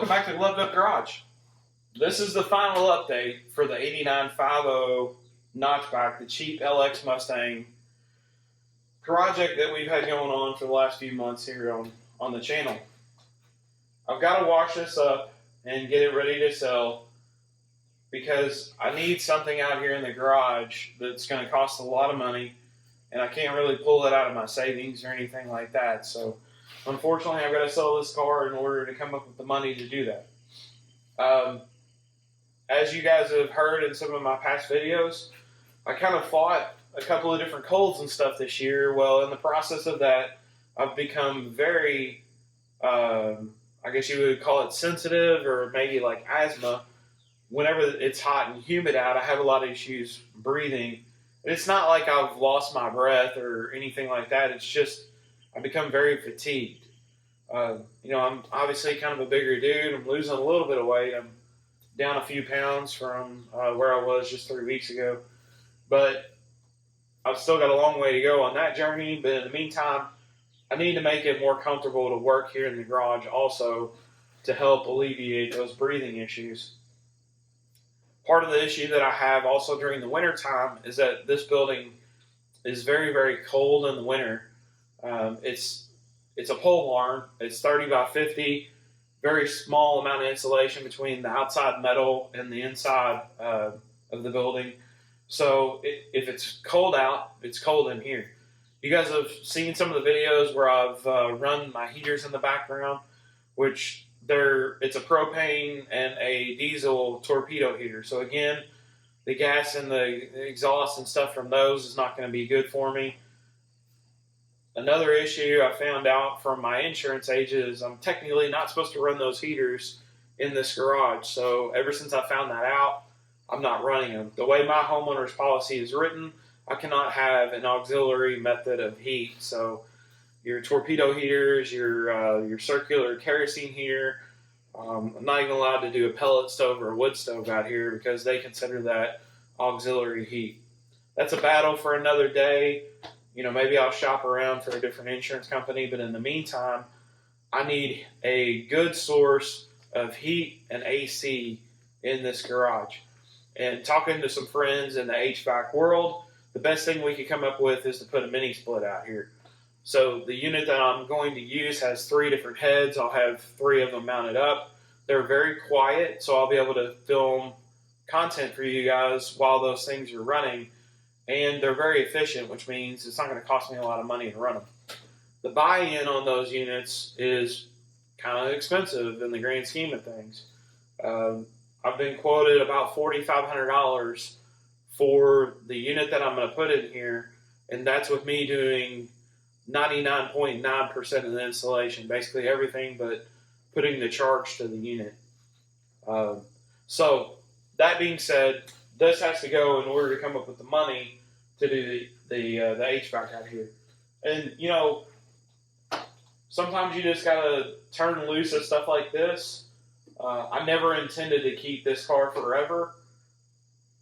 Welcome back to the Loved Up Garage. This is the final update for the 8950 notchback, the cheap LX Mustang project that we've had going on for the last few months here on the channel. I've got to wash this up and get it ready to sell because I need something out here in the garage that's going to cost a lot of money, and I can't really pull it out of my savings or anything like that. So unfortunately, I've got to sell this car in order to come up with the money to do that. As you guys have heard in some of my past videos, I kind of fought a couple of different colds and stuff this year. Well, in the process of that, I've become very, I guess you would call it sensitive, or maybe like asthma. Whenever it's hot and humid out, I have a lot of issues breathing. And it's not like I've lost my breath or anything like that. It's just I've become very fatigued. I'm obviously kind of a bigger dude. I'm losing a little bit of weight. I'm down a few pounds from where I was just 3 weeks ago. But I've still got a long way to go on that journey. But in the meantime, I need to make it more comfortable to work here in the garage also to help alleviate those breathing issues. Part of the issue that I have also during the winter time is that this building is very, very cold in the winter. It's a pole barn. It's 30 by 50, very small amount of insulation between the outside metal and the inside of the building. So if it's cold out, it's cold in here. You guys have seen some of the videos where I've run my heaters in the background, which it's a propane and a diesel torpedo heater. So again, the gas and the exhaust and stuff from those is not going to be good for me. Another issue I found out from my insurance agent is I'm technically not supposed to run those heaters in this garage. So ever since I found that out, I'm not running them. The way my homeowner's policy is written, I cannot have an auxiliary method of heat. So your torpedo heaters, your circular kerosene heater, I'm not even allowed to do a pellet stove or a wood stove out here because they consider that auxiliary heat. That's a battle for another day. Maybe I'll shop around for a different insurance company, but in the meantime, I need a good source of heat and AC in this garage. And talking to some friends in the HVAC world, the best thing we could come up with is to put a mini split out here. So the unit that I'm going to use has 3 different heads. I'll have 3 of them mounted up. They're very quiet, so I'll be able to film content for you guys while those things are running. And they're very efficient, which means it's not going to cost me a lot of money to run them. The buy-in on those units is kind of expensive in the grand scheme of things. I've been quoted about $4,500 for the unit that I'm going to put in here, and that's with me doing 99.9% of the installation, basically everything but putting the charge to the unit. So that being said, this has to go in order to come up with the money to do the HVAC out here. And, sometimes you just got to turn loose of stuff like this. I never intended to keep this car forever.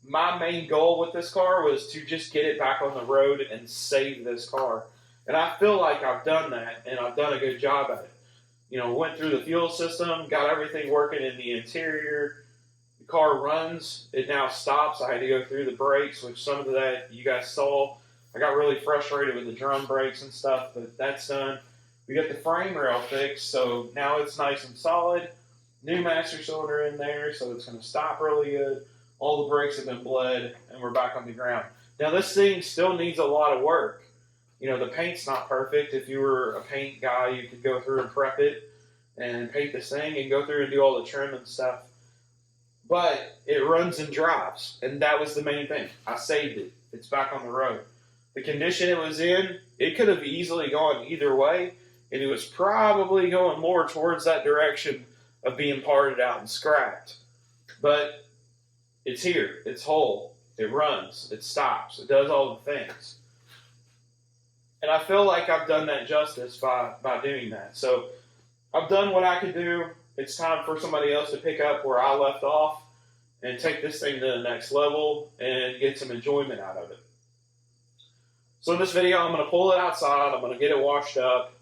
My main goal with this car was to just get it back on the road and save this car. And I feel like I've done that, and I've done a good job at it. Went through the fuel system, got everything working in the interior. The car runs, it now stops. I had to go through the brakes, which some of that you guys saw. I got really frustrated with the drum brakes and stuff, but that's done. We got the frame rail fixed, so now it's nice and solid. New master cylinder in there, so it's going to stop really good. All the brakes have been bled, and we're back on the ground. Now, this thing still needs a lot of work. The paint's not perfect. If you were a paint guy, you could go through and prep it and paint this thing and go through and do all the trim and stuff. But it runs and drives, and that was the main thing. I saved it. It's back on the road. The condition it was in, it could have easily gone either way, and it was probably going more towards that direction of being parted out and scrapped. But it's here. It's whole. It runs. It stops. It does all the things. And I feel like I've done that justice by doing that. So I've done what I could do. It's time for somebody else to pick up where I left off and take this thing to the next level and get some enjoyment out of it. So in this video, I'm going to pull it outside. I'm going to get it washed up.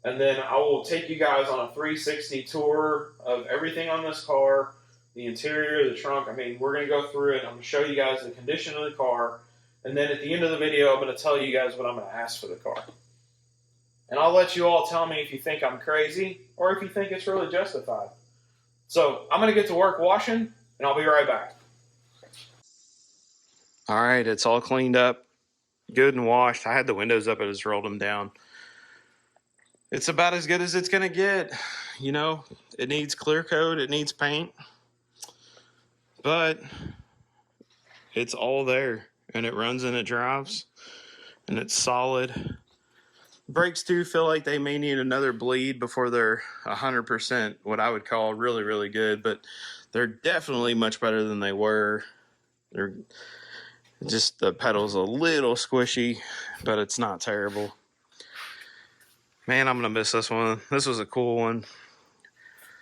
And then I will take you guys on a 360 tour of everything on this car, the interior, the trunk. I mean, we're going to go through it. I'm going to show you guys the condition of the car. And then at the end of the video, I'm going to tell you guys what I'm going to ask for the car. And I'll let you all tell me if you think I'm crazy or if you think it's really justified. So I'm going to get to work washing, and I'll be right back. All right, it's all cleaned up, good and washed. I had the windows up, I just rolled them down. It's about as good as it's going to get. You know, it needs clear coat, it needs paint, but it's all there, and it runs and it drives, and it's solid. Brakes do feel like they may need another bleed before they're 100% what I would call really, really good, but they're definitely much better than they were. They're just, the pedal's a little squishy, but it's not terrible. Man, I'm going to miss this one. This was a cool one.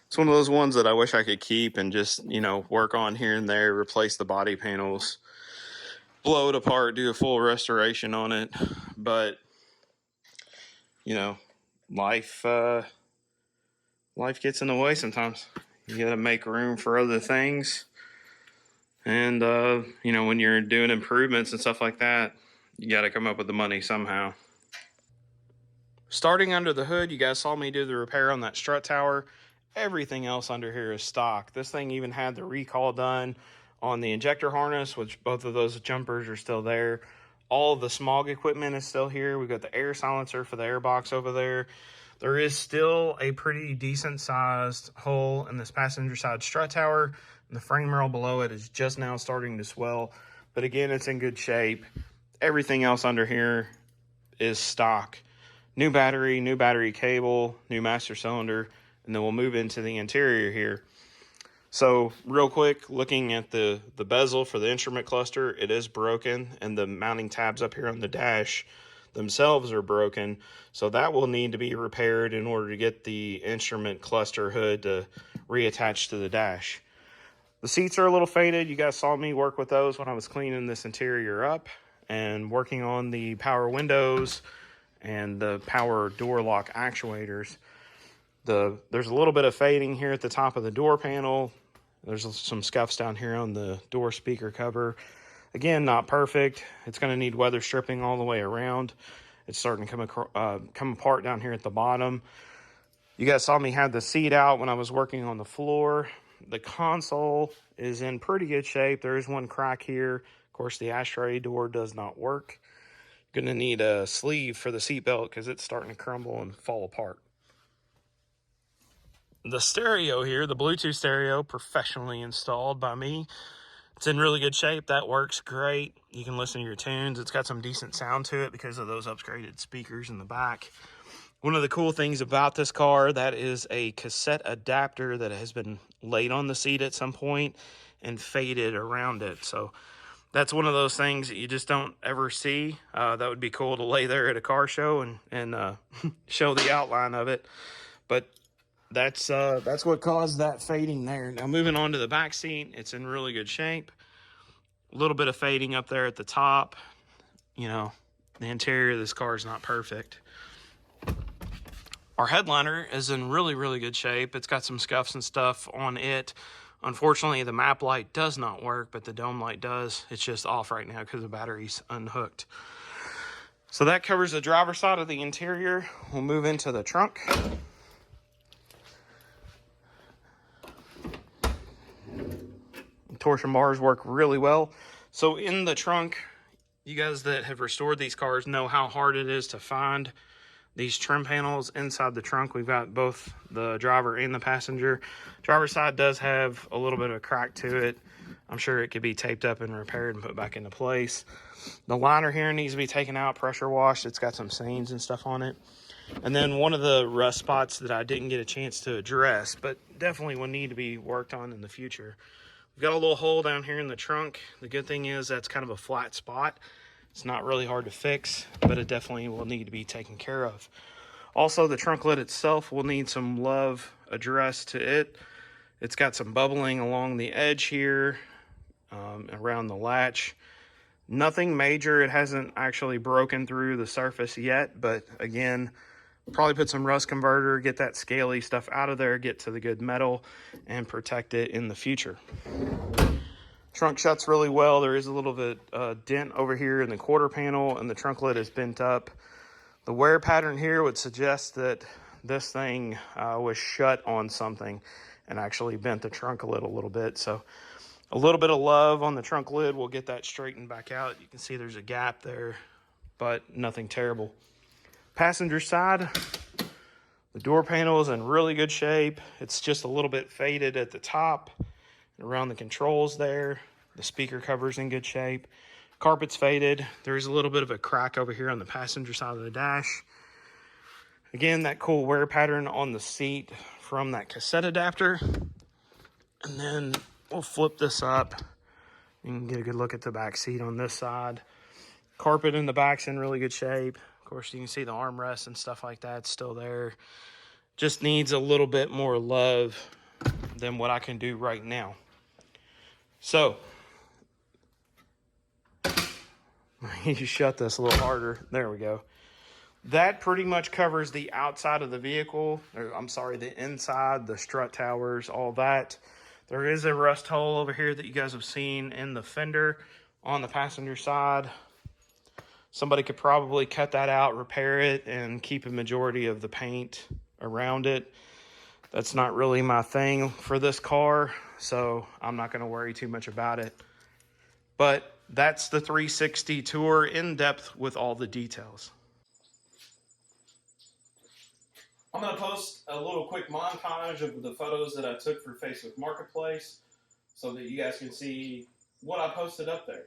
It's one of those ones that I wish I could keep and just, you know, work on here and there, replace the body panels, blow it apart, do a full restoration on it. But, you know, life gets in the way sometimes. You got to make room for other things. And, you know, when you're doing improvements and stuff like that, you got to come up with the money somehow. Starting under the hood, you guys saw me do the repair on that strut tower. Everything else under here is stock. This thing even had the recall done on the injector harness, which both of those jumpers are still there. All of the smog equipment is still here. We've got the air silencer for the air box over there. There is still a pretty decent sized hole in this passenger side strut tower. And the frame rail below it is just now starting to swell. But again, it's in good shape. Everything else under here is stock. New battery cable, new master cylinder, and then we'll move into the interior here. So real quick, looking at the bezel for the instrument cluster, it is broken, and the mounting tabs up here on the dash themselves are broken. So that will need to be repaired in order to get the instrument cluster hood to reattach to the dash. The seats are a little faded. You guys saw me work with those when I was cleaning this interior up and working on the power windows and the power door lock actuators. There's a little bit of fading here at the top of the door panel. There's some scuffs down here on the door speaker cover. Again, not perfect. It's going to need weather stripping all the way around. It's starting to come apart down here at the bottom. You guys saw me have the seat out when I was working on the floor. The console is in pretty good shape. There is one crack here. Of course, the ashtray door does not work. Going to need a sleeve for the seatbelt because it's starting to crumble and fall apart. The stereo here, the Bluetooth stereo, professionally installed by me. It's in really good shape. That works great. You can listen to your tunes. It's got some decent sound to it because of those upgraded speakers in the back. One of the cool things about this car, that is a cassette adapter that has been laid on the seat at some point and faded around it. So that's one of those things that you just don't ever see. That would be cool to lay there at a car show and show the outline of it. But that's what caused that fading there. Now moving on to the back seat, it's in really good shape. A little bit of fading up there at the top. You know, the interior of this car is not perfect. Our headliner is in really, really good shape. It's got some scuffs and stuff on it. Unfortunately, the map light does not work, but the dome light does. It's just off right now because the battery's unhooked. So that covers the driver's side of the interior. We'll move into the trunk. Torsion bars work really well. So in the trunk, you guys that have restored these cars know how hard it is to find these trim panels inside the trunk. We've got both the driver and the passenger. Driver's side does have a little bit of a crack to it. I'm sure it could be taped up and repaired and put back into place. The liner here needs to be taken out, pressure washed. It's got some stains and stuff on it. And then one of the rust spots that I didn't get a chance to address, but definitely will need to be worked on in the future. We've got a little hole down here in the trunk. The good thing is that's kind of a flat spot. It's not really hard to fix, but it definitely will need to be taken care of. Also, the trunk lid itself will need some love addressed to it. It's got some bubbling along the edge here, around the latch. Nothing major. It hasn't actually broken through the surface yet, but again, Probably put some rust converter, get that scaly stuff out of there, get to the good metal, and protect it in the future. Trunk shuts really well. There is a little bit dent over here in the quarter panel, and the trunk lid is bent up. The wear pattern here would suggest that this thing was shut on something and actually bent the trunk lid a little bit. So a little bit of love on the trunk lid will get that straightened back out. You can see there's a gap there, but nothing terrible. Passenger side, the door panel is in really good shape. It's just a little bit faded at the top and around the controls there. The speaker cover's in good shape. Carpet's faded. There's a little bit of a crack over here on the passenger side of the dash. Again, that cool wear pattern on the seat from that cassette adapter. And then we'll flip this up. You can get a good look at the back seat on this side. Carpet in the back's in really good shape. Of course, you can see the armrest and stuff like that still there. Just needs a little bit more love than what I can do right now. So, you shut this a little harder. There we go. That pretty much covers the outside of the vehicle. I'm sorry, the inside, the strut towers, all that. There is a rust hole over here that you guys have seen in the fender on the passenger side. Somebody could probably cut that out, repair it, and keep a majority of the paint around it. That's not really my thing for this car, so I'm not going to worry too much about it. But that's the 360 tour in depth with all the details. I'm going to post a little quick montage of the photos that I took for Facebook Marketplace so that you guys can see what I posted up there.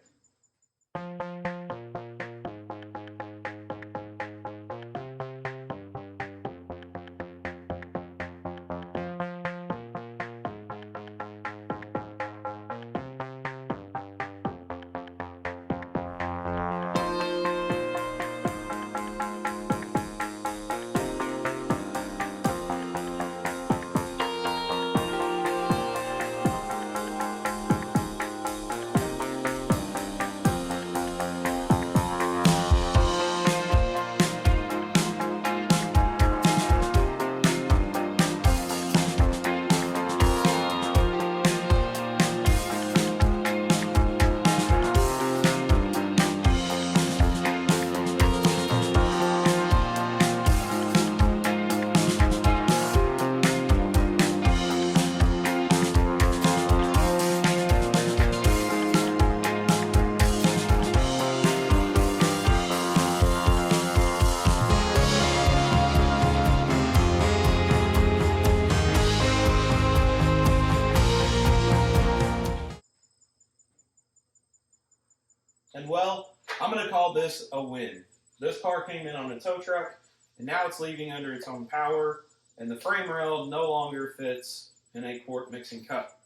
And well, I'm going to call this a win. This car came in on a tow truck, and now it's leaving under its own power, and the frame rail no longer fits in a quart mixing cup.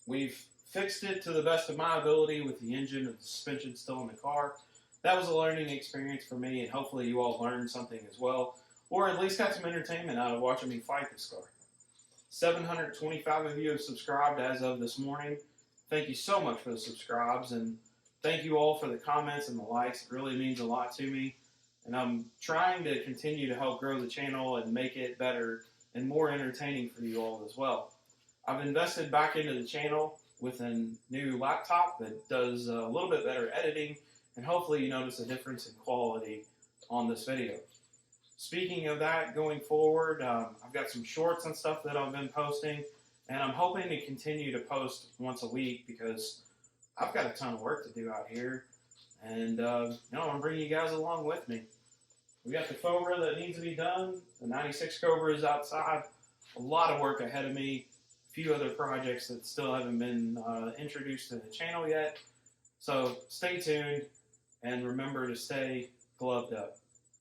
We've fixed it to the best of my ability with the engine and the suspension still in the car. That was a learning experience for me, and hopefully you all learned something as well, or at least got some entertainment out of watching me fight this car. 725 of you have subscribed as of this morning. Thank you so much for the subscribes, and thank you all for the comments and the likes. It really means a lot to me, and I'm trying to continue to help grow the channel and make it better and more entertaining for you all as well. I've invested back into the channel with a new laptop that does a little bit better editing, and hopefully you notice a difference in quality on this video. Speaking of that, going forward, I've got some shorts and stuff that I've been posting, and I'm hoping to continue to post once a week because I've got a ton of work to do out here, and I'm going to bring you guys along with me. We got the Cobra that needs to be done. The 96 Cobra is outside. A lot of work ahead of me. A few other projects that still haven't been introduced to the channel yet. So stay tuned, and remember to stay gloved up.